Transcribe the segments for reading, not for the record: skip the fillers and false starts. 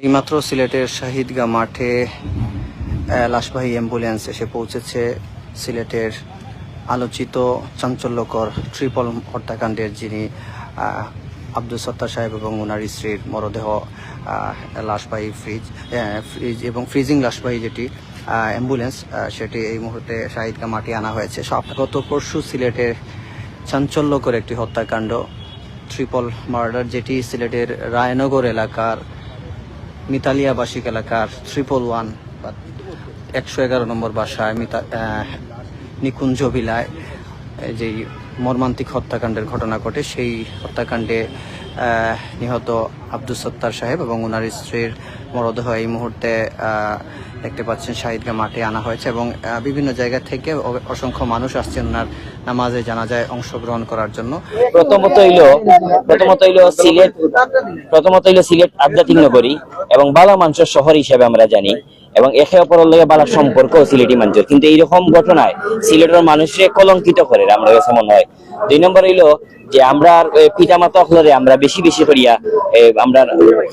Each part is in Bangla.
এইমাত্র সিলেটের শাহিদগাঁ মাঠে লাশবাহী অ্যাম্বুলেন্স এসে পৌঁছেছে সিলেটের আলোচিত চাঞ্চল্যকর ট্রিপল হত্যাকাণ্ডের যিনি আব্দুল সত্তার সাহেব এবং ওনার স্ত্রীর মরদেহ লাশবাহী ফ্রিজ এবং ফ্রিজিং লাশবাহী যেটি অ্যাম্বুলেন্স সেটি এই মুহূর্তে শাহিদগাঁ মাঠে আনা হয়েছে। গত পরশু সিলেটের চাঞ্চল্যকর একটি হত্যাকাণ্ড ট্রিপল মার্ডার, যেটি সিলেটের রায়নগর এলাকার মিতালিয়া বাসিক এলাকার 111 বা 111 নম্বর বাসায় নিকুঞ্জ বিলায় যেই মর্মান্তিক হত্যাকাণ্ডের ঘটনা ঘটে। সেই হত্যাকাণ্ডে নিহত আব্দুল সত্তার সাহেব এবং ওনার স্ত্রীর মরদেহ এই মুহূর্তে দেখতে পাচ্ছেন শাহিদগাঁ মাঠে আনা হয়েছে এবং বিভিন্ন জায়গা থেকে অসংখ্য মানুষ আসছেন ওনার নামাজে জানাজায় অংশগ্রহণ করার জন্য। প্রথমত হইল সিলেট আধ্যাত্মিক নগরী এবং বালা মানুষের শহর হিসেবে আমরা জানি এবং একে অপরের লগে বালা সম্পর্ক সিলেটি মানুষের, কিন্তু এইরকম ঘটনায় সিলেটের মানুষকে কলঙ্কিত করে আমরা কাছে মনে হয়। 2 নম্বর হইলো যে আমরা পিতা মাতা হলরে আমরা বেশি বেশি করিয়া আমরা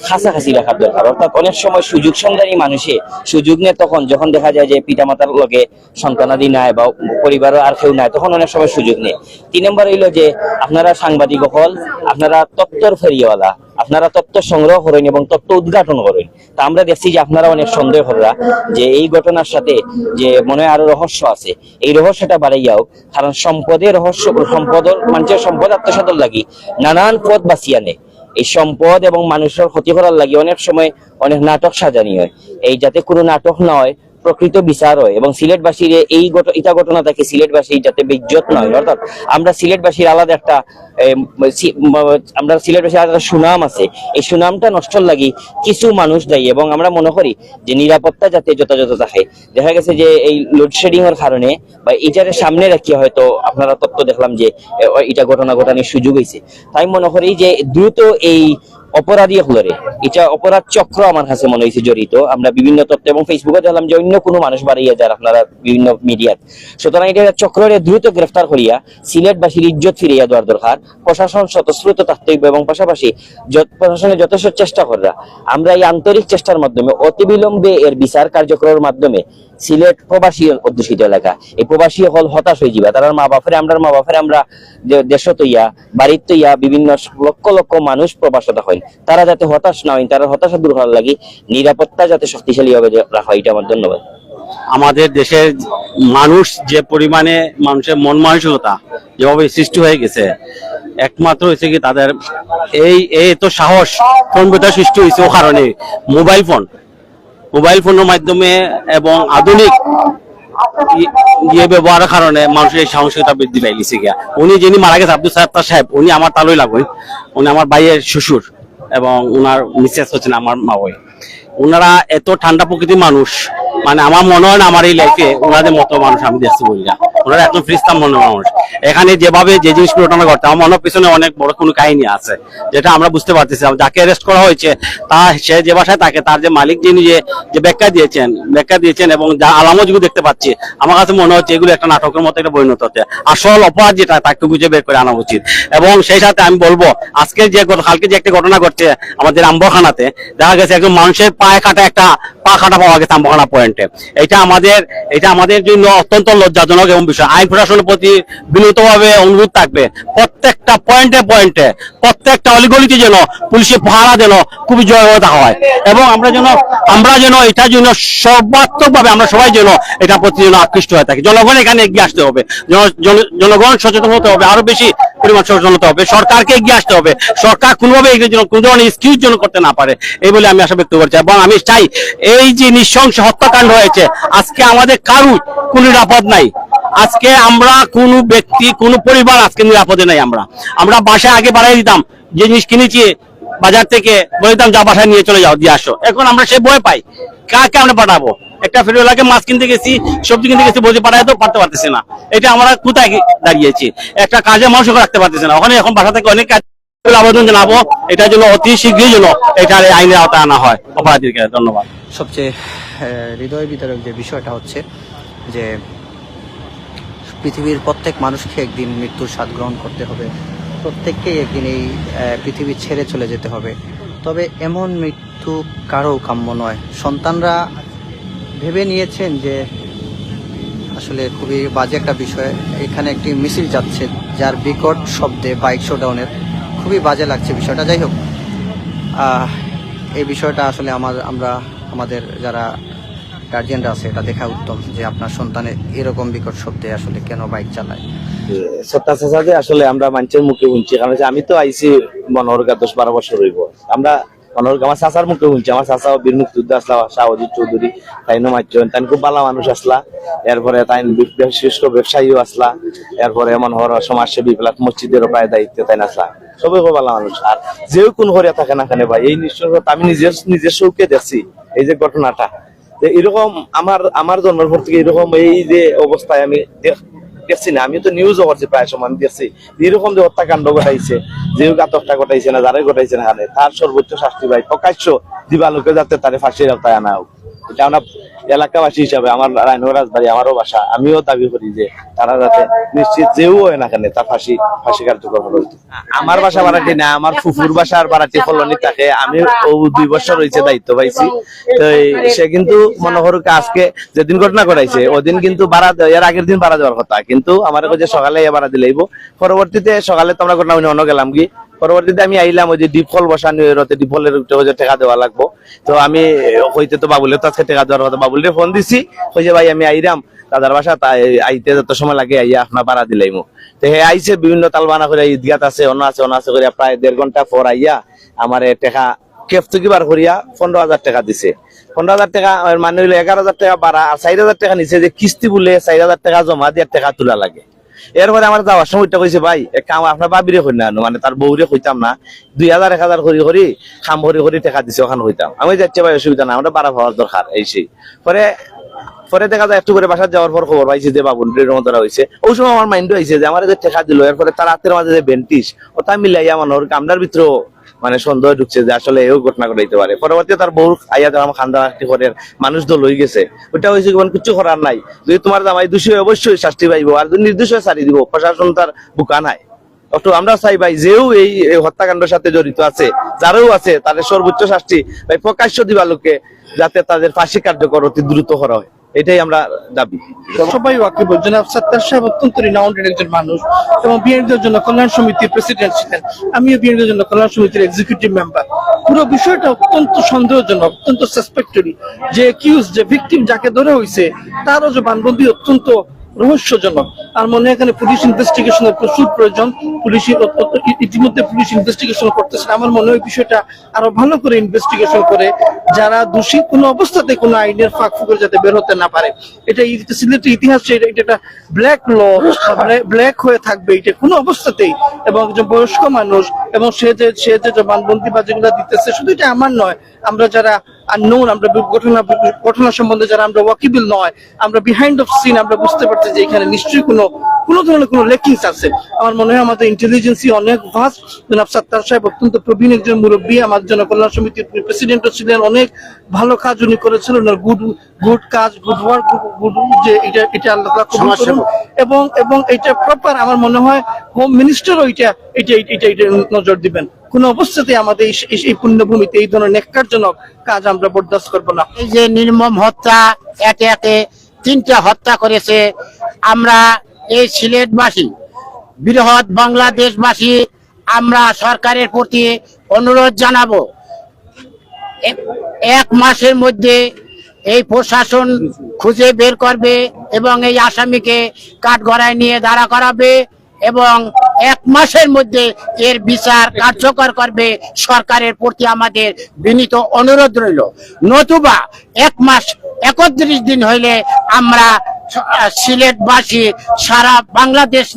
খাঁচাখাঁচি রাখার দরকার। অর্থাৎ অনেক সময় সুযোগ সন্ধানী মানুষে সুযোগ নেই তখন যখন দেখা যায় যে পিতা মাতার লগে সন্তানাদি নাই বা পরিবারের আর কেউ নাই, তখন অনেক সময় সুযোগ নেই। 3 নম্বর হইলো যে আপনারা সাংবাদিক হল, আপনারা তত্ত্বর ফেরিওয়ালা, আপনারা তথ্য সংগ্রহ করেন এবং তথ্য উদ্ঘাটন করেন। তা আমরা দেখছি যে আপনারা অনেক সন্দেহ করা যে এই ঘটনার সাথে যে মনে হয় আরো রহস্য আছে, এই রহস্যটা বাড়াইয়াও, কারণ সম্পদের রহস্য, মানুষের সম্পদ আত্মসাৎ লাগি নানান পথ বাঁচিয়া নেয়। এই সম্পদ এবং মানুষের ক্ষতি করার লাগি অনেক সময় অনেক নাটক সাজানি হয়। এই যাতে কোনো নাটক না হয়, প্রকৃত বিচার হয় এবং সিলেটবাসীর ইটা ঘটনা থাকে সিলেটবাসী যাতে বেইজ্জত নয়। অর্থাৎ আমরা সিলেটবাসীর আলাদা একটা সুনাম আছে, এই সুনামটা নষ্ট লাগি কিছু মানুষ দায়ী এবং আমরা মনে করি যে নিরাপত্তা যাতে যথাযথ থাকে। দেখা গেছে যে এই লোডশেডিং এর কারণে বা এটার সামনে রাখিয়া হয়তো আপনারা তথ্য দেখলাম যে এটা ঘটনা ঘটানোর সুযোগ হয়েছে। তাই মনে করি যে দ্রুত এই অপরাধী হলরে এটা অপরাধ চক্র আমার কাছে মনে হয়েছে জড়িত। আমরা বিভিন্ন তথ্য এবং ফেসবুকে দেখলাম যে অন্য কোনো মানুষ বাড়িয়ে যায় আপনারা বিভিন্ন মিডিয়াত। সুতরাং এটা চক্রে দ্রুত গ্রেফতার করিয়া সিলেটবাসীর ইজ্জত ফিরিয়ে দেওয়ার দরকার। প্রশাসন স্বতঃস্ফূর্ত থাকতে হইবে এবং পাশাপাশি প্রশাসনের যথেষ্ট চেষ্টা করা। আমরা এই আন্তরিক চেষ্টার মাধ্যমে অতিবিলম্বে এর বিচার কার্যক্রমের মাধ্যমে সিলেট প্রবাসী অধ্যুষিত এলাকা, এই প্রবাসী হল হতাশ হয়ে যাবে। তারা মা বাপের আমরা দেশ তৈয়া বাড়ির তৈয়া বিভিন্ন লক্ষ লক্ষ মানুষ প্রবাসত হয়, তারা যাতে হতাশ না হয়, তারা হতাশা দূর করার লাগি নিরাপত্তা যাতে শক্তিশালী ভাবে রাখা, এটা আমার ধন্যবাদ। আমাদের দেশের মানুষ যে পরিমাণে মানুষের মন মানসিকতা যেভাবে সৃষ্টি হয়ে গেছে, একমাত্র হয়েছে কি তাদের এই তো সাহস প্রবণতা সৃষ্টি হয়েছে ও কারণে মোবাইল ফোনের মাধ্যমে এবং আধুনিক ব্যবহারের কারণে মানুষের এই সাহসিকতা বৃদ্ধি পাই গেছে গিয়া। উনি যিনি মারা গেছে আব্দুল সত্তার সাহেব, উনি আমার তালুই লাগবেন, উনি আমার ভাইয়ের শ্বশুর এবং উনার মিসেস হচ্ছেন আমার মা বই। ওনারা এত ঠান্ডা প্রকৃতির মানুষ, মানে আমার মনে হয় না আমার এই লাইফে ওনাদের মতো মানুষ আমি দেখছি বলি না। ওনারা একদম ফ্রিস্তাম মনে মানুষ। এখানে যেভাবে যে জিনিসগুলো ঘটনা ঘটে আমার মনে পিছনে অনেক বড় কোনো কাহিনী আছে যেটা আমরা বুঝতে পারতেছি। যাকে অ্যারেস্ট করা হয়েছে সে যে বাসায় থাকে তার যে মালিক যিনি যে ব্যাখ্যা দিয়েছেন এবং যা আলামতগুলো দেখতে পাচ্ছি, আমার কাছে মনে হচ্ছে এগুলো একটা নাটকের মতো একটা পরিণত হচ্ছে। আসল অপরাধ যেটা তাকে খুঁজে বের করে আনা উচিত। এবং সেই সাথে আমি বলবো আজকে কালকে যে একটা ঘটনা ঘটছে আমাদের আম্বখানাতে, দেখা গেছে একজন মানুষের পা কাটা পাওয়া গেছে আম্বখানা পয়েন্টে। এটা আমাদের জন্য অত্যন্ত লজ্জাজনক এবং বিষয়। আইন প্রশাসনের প্রতি বিনীতভাবে অনুরোধ থাকবে প্রত্যেকটা পয়েন্টে প্রত্যেকটা অলিগলিতে যেন পুলিশের পাহারা যেন খুবই জয়বতা হয় এবং আমরা যেন এটার জন্য সর্বাত্মকভাবে আমরা সবাই যেন এটা প্রতি যেন আকৃষ্ট হয়ে থাকি। জনগণ এখানে এগিয়ে আসতে হবে, জনগণ সচেতন হতে হবে, আরো বেশি পরিমাণ সচেতন হতে হবে, সরকারকে এগিয়ে আসতে হবে। সরকার কোনোভাবে কোনো ধরনের এক্সকিউজ যেন করতে না পারে, এই বলে আমি আশা ব্যক্ত করছি। এবং আমি চাই এই যে নৃশংস হত্যাকাণ্ড হয়েছে, আজকে আমাদের কারুর কোনো নিরাপদ নাই। আজকে আমরা কোনো ব্যক্তি কোনো পরিবার আজকে নিরাপদে নাই। আমরা বাসায় আগে বাড়াই দিতাম, যে জিনিস কিনেছি বাজার থেকে বলে দিতাম যা বাসায় নিয়ে চলে যাও, দিয়ে আসো। এখন আমরা সে ভয় পাই, কাকে আমরা পাঠাবো? একটা ফেরিওয়ালাকে মাছ কিনতে গেছি, সবজি কিনতে গেছি, বলতে পাঠাইতেও পারতে পারতেছি না। এটা আমরা কোথায় দাঁড়িয়েছি? একটা কাজে মানুষকে রাখতে পারতেছি না। ওখানে এখন বাসা থেকে অনেক কাজ আবেদন জানাবো, এটার জন্য অতি শীঘ্রই যেন এটার আইনের আওতায় আনা হয় অপরাধীকে। ধন্যবাদ। সবচেয়ে হৃদয় বিতরক যে বিষয়টা হচ্ছে যে পৃথিবীর প্রত্যেক মানুষকে একদিন মৃত্যুর স্বাদ গ্রহণ করতে হবে, প্রত্যেককেই একদিন এই পৃথিবী ছেড়ে চলে যেতে হবে। তবে এমন মৃত্যু কারো কাম্য নয়। সন্তানরা ভেবে নিয়েছেন যে আসলে খুবই বাজে একটা বিষয়, এখানে একটি মিছিল যাচ্ছে যার বিকট শব্দে বাইক শোডাউনের খুবই বাজে লাগছে বিষয়টা। যাই হোক, এই বিষয়টা আসলে আমাদের যারা গার্জিয়ানরা আছে এটা দেখা উত্তম যে আপনার সন্তানের এরকম বিকট শব্দে আসলে কেন বাইক চালায়। সত্তা চাচা যে আসলে আমরা মানুষের মুখে শুনছি, কারণ আমি তো আইছি মনোহরগা 10-12 বছর হইব, আমরা মনোহরগা আমার চাচার মুখে শুনছি। আমার চাচা বীর মুক্তিযোদ্ধা আসলা শাহজিৎ চৌধুরী, তাই মাইজন তাই খুব ভালো মানুষ আসলা। এরপরে তাই বিশেষ করে ব্যবসায়ীও আসলা। এরপরে মনোহর সমাজসেবী প্লাস মসজিদের প্রায় দায়িত্বে তাই আসলা, সবাই খুব ভালো মানুষ। আর যেও কোন হরিয়া থাকে না কেন ভাই, এই নিশ্চয়তা আমি নিজের চৌকে দেখছি। এই যে ঘটনাটা এরকম আমার জন্মের পর থেকে এরকম এই যে অবস্থায় আমি দেখছি না। আমি তো নিউজও করছি প্রায় সময়, আমি দেখছি এরকম যে হত্যাকাণ্ড ঘটাইছে, যে আত্মহত্যা ঘটাইছে না, যারাই ঘটাইছে না, তার সর্বোচ্চ শাস্তি ভাই প্রকাশ্য দিবালোকে যাতে তার ফাঁসির আওতায় আনা হোক। এটা আমরা এলাকাবাসী হিসাবে, আমার রায়নগর রাজবাড়ি আমারও বাসা, আমিও দাবি করি যে তারা যাতে নিশ্চিত যেও হয় না কেন তার ফাঁসি কার্যকর হবে। আমার বাসা বাড়াটি না, আমার ফুফুর বাসার বাড়াটি কলোনি থাকে। আমি 2 বছর হয়েছে দায়িত্ব পাইছি। তো সে কিন্তু মনে করুক আজকে যেদিন ঘটনা ঘটাইছে ওদিন কিন্তু এর আগের দিন ভাড়া দেওয়ার কথা, কিন্তু আমার কাছে সকালে ভাড়া দিলেইব। পরবর্তীতে সকালে তো আমরা ঘটনা অন্য গেলাম কি, পরবর্তীতে আমি আইলাম ওই যে ডিপফল বসানি ডিপফলের টাকা দেওয়া লাগবো। তো আমি হইতে তো বাবুলের তো আজকে টাকা দেওয়ার কথা, বাবুলের ফোন দিছি, হয়েছে ভাই আমি আইরাম দাদার বাসা, তাই আইতে যত সময় লাগে আইয়া আপনার ভাড়া দিলাইমু। তো হে আইসে বিভিন্ন তালবানা করে ঈদগাত আছে অন্য আছে করে প্রায় 1.5 ঘন্টা পর আইয়া আমার টাকা কেফ থেকে বার করিয়া 15,000 টাকা দিছে। 15,000 টাকা মানে হইলো 11,000 টাকা ভাড়া, আর 4,000 টাকা নিচে যে কিস্তি বলে 4,000 টাকা জমা দিয়ে টাকা তোলা লাগে। এরপরে আমার যাওয়ার সময়টা কইছে ভাই আপনার বাবিরে কই না, মানে তার বউরে কইতাম না, 2,000 1,000 করি খাম করি টাকা দিছে ওখানে হইতাম। আমি যাচ্ছি ভাই অসুবিধা না, আমরা ভাড়া পাওয়ার দরকার এই সেই। পরে দেখা যায় একটু করে বাসার যাওয়ার পর খবর পাইছি যে বাবুর মতরা হয়েছে। ওই সময় আমার মাইন্ড হয়েছে যে আমার যে টাকা দিল, এরপরে তার হাতের মাঝে যে বেন্টিস ওটা মিলাইয়া মনোহর কামনার ভিতরেও মানে সন্দেহ ঢুকছে যে আসলে এও ঘটনা ঘটাইতে পারে। পরবর্তীতে তার বউ আইয়া আমার খান্দানাটি করে মানুষ দল হয়ে গেছে, ওইটা হয়েছে কিছু করার নাই। যদি তোমার জামাই দোষী অবশ্যই শাস্তি পাইব, আর যদি নির্দোষ ছাড়ি দিব, প্রশাসন তার বুকা নাই। একটু আমরা চাই ভাই যেও এই হত্যাকাণ্ডের সাথে জড়িত আছে, যারাও আছে তাদের সর্বোচ্চ শাস্তি ভাই প্রকাশ্য দিবালোকে যাতে তাদের ফাঁসি কার্যকর অতি দ্রুত করা হয়, এটাই আমরা দাবি। সবাই ওয়াকিবুল। জনাব সাত্তার সাহেব অত্যন্ত রিনাউন্ডেড একজন মানুষ এবং বিএনপির জন্য কল্যাণ সমিতির প্রেসিডেন্ট ছিলেন। আমিও বিএনপির জন্য কল্যাণ সমিতির এক্সিকিউটিভ মেম্বার। পুরো বিষয়টা অত্যন্ত সন্দেহজনক, অত্যন্ত সাসপেক্টরি। যে অ্যাকিউজ, যে ভিকটিম যাকে ধরে হয়েছে তারও জবানবন্দি অত্যন্ত রহস্যজনক। আর মনে হয় এখানে পুলিশ ইনভেস্টিগেশনের প্রচুর প্রয়োজন। ইতিমধ্যে পুলিশ ইনভেস্টিগেশন করতেছে। আমার মনে হয় বিষয়টা আরো ভালো করে ইনভেস্টিগেশন করে যারা দোষী কোনো অবস্থাতে কোনো আইনের ফাঁক ফুকরে যাতে বের হতে না পারে। এটা সিলেটের ইতিহাসে এটা ব্ল্যাক ল, ব্ল্যাক হয়ে থাকবে এটা কোনো অবস্থাতেই। এবং একজন বয়স্ক মানুষ এবং সে যে জবানবন্দি বা যেগুলো দিতেছে, শুধু এটা আমার নয়, আমরা যারা আননোন, আমরা ঘটনা সম্বন্ধে যারা আমরা ওয়াকিবল নয়, আমরা বিহাইন্ড অফ সিন আমরা বুঝতে পারছি যে এখানে নিশ্চয়ই কোনো ধরনের কোনো লেকিংস আছে। আমার মনে হয় আমাদের ইন্টেলিজেন্সি অনেক ভাস্ট। জনাব সাত্তার সাহেব অত্যন্ত প্রবীণ একজন মুরব্বী, আমার জন্য কল্যাণ সমিতির প্রেসিডেন্টও ছিলেন, অনেক ভালো কাজ উনি করেছেন। ওনার গুড কাজ, গুড ওয়ার্ক, যে এটা আল্লাহ কবুল করুন। এবং এটা প্রপার আমার মনে হয় হোম মিনিস্টারও এটা নজর দিবেন। কোন অবস্থাতে আমাদের এই পুণ্যভূমিতে এই ধরনের নেককারজনক কাজ আমরা বরদাস্ত করবো না। এই যে নির্মম হত্যা, একে 3টা হত্যা করেছে, আমরা এই সিলেটবাসী, বৃহৎ বাংলাদেশবাসী আমরা সরকারের প্রতি অনুরোধ জানাবো, 1 মাসের মধ্যে এই প্রশাসন খুঁজে বের করবে এবং এই আসামিকে কাঠগড়ায় নিয়ে দাঁড়া করাবে এবং 1 মাসের মধ্যে এর বিচার কার্যকর করবে। সরকারের প্রতি আমাদের বিনীত অনুরোধ রইল। নতুবা 1 মাস 31 দিন হইলে আমরা সিলেটবাসী সারা বাংলাদেশ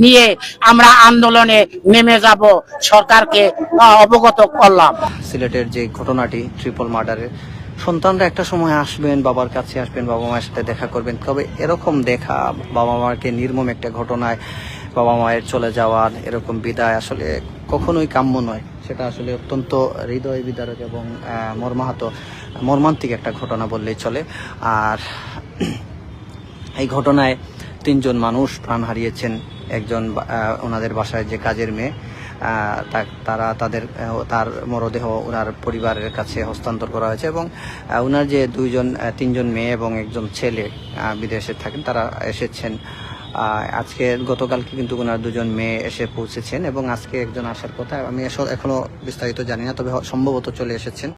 নিয়ে আমরা আন্দোলনে নেমে যাব। সরকারকে অবগত করলাম। সিলেটের যে ঘটনাটি ট্রিপল মার্ডারের, সন্তানরা একটা সময় আসবেন, বাবার কাছে আসবেন, বাবা মায়ের সাথে দেখা করবেন। তবে এরকম দেখা, বাবা মাকে নির্মম একটা ঘটনায় বাবা মায়ের চলে যাওয়ার এরকম বিদায় আসলে কখনোই কাম্য নয়। সেটা আসলে অত্যন্ত হৃদয় বিদারক এবং মর্মান্তিক একটা ঘটনা বললেই চলে। আর এই ঘটনায় 3 জন মানুষ প্রাণ হারিয়েছেন। একজন ওনাদের বাসায় যে কাজের মেয়ে, তার মরদেহ ওনার পরিবারের কাছে হস্তান্তর করা হয়েছে এবং ওনার যে তিনজন মেয়ে এবং একজন ছেলে বিদেশে থাকেন তারা এসেছেন। আজকে গতকালকে কিন্তু ওনার 2জন মেয়ে এসে পৌঁছেছেন এবং আজকে একজন আসার কথা, আমি এখনো বিস্তারিত জানি না, তবে সম্ভবত চলে এসেছেন।